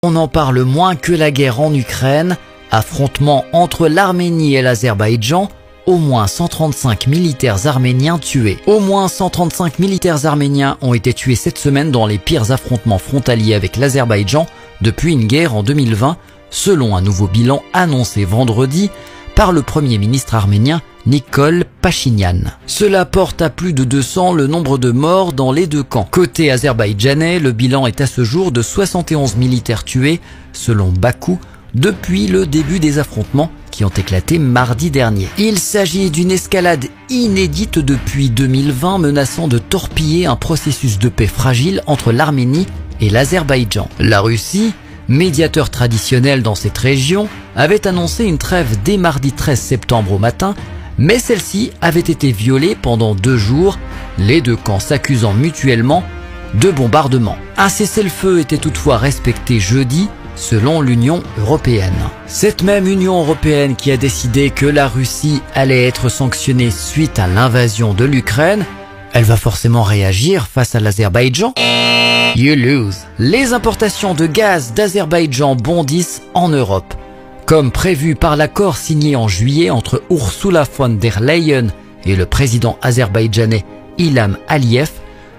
On en parle moins que la guerre en Ukraine, affrontement entre l'Arménie et l'Azerbaïdjan, au moins 135 militaires arméniens tués. Au moins 135 militaires arméniens ont été tués cette semaine dans les pires affrontements frontaliers avec l'Azerbaïdjan depuis une guerre en 2020, selon un nouveau bilan annoncé vendredi par le Premier ministre arménien Nikol Pachinian. Cela porte à plus de 200 le nombre de morts dans les deux camps. Côté azerbaïdjanais, le bilan est à ce jour de 71 militaires tués, selon Bakou, depuis le début des affrontements qui ont éclaté mardi dernier. Il s'agit d'une escalade inédite depuis 2020 menaçant de torpiller un processus de paix fragile entre l'Arménie et l'Azerbaïdjan. La Russie, médiateur traditionnel dans cette région, avait annoncé une trêve dès mardi 13 septembre au matin, mais celle-ci avait été violée pendant 2 jours, les deux camps s'accusant mutuellement de bombardements. Un cessez-le-feu était toutefois respecté jeudi, selon l'Union européenne. Cette même Union européenne qui a décidé que la Russie allait être sanctionnée suite à l'invasion de l'Ukraine, elle va forcément réagir face à l'Azerbaïdjan. You lose. Les importations de gaz d'Azerbaïdjan bondissent en Europe. Comme prévu par l'accord signé en juillet entre Ursula von der Leyen et le président azerbaïdjanais Ilham Aliyev,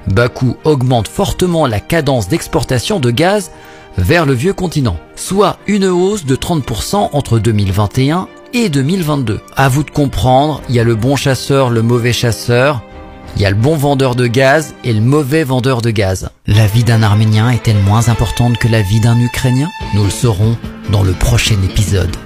Bakou augmente fortement la cadence d'exportation de gaz vers le vieux continent, soit une hausse de 30% entre 2021 et 2022. À vous de comprendre, il y a le bon chasseur, le mauvais chasseur, il y a le bon vendeur de gaz et le mauvais vendeur de gaz. La vie d'un Arménien est-elle moins importante que la vie d'un Ukrainien? Nous le saurons dans le prochain épisode.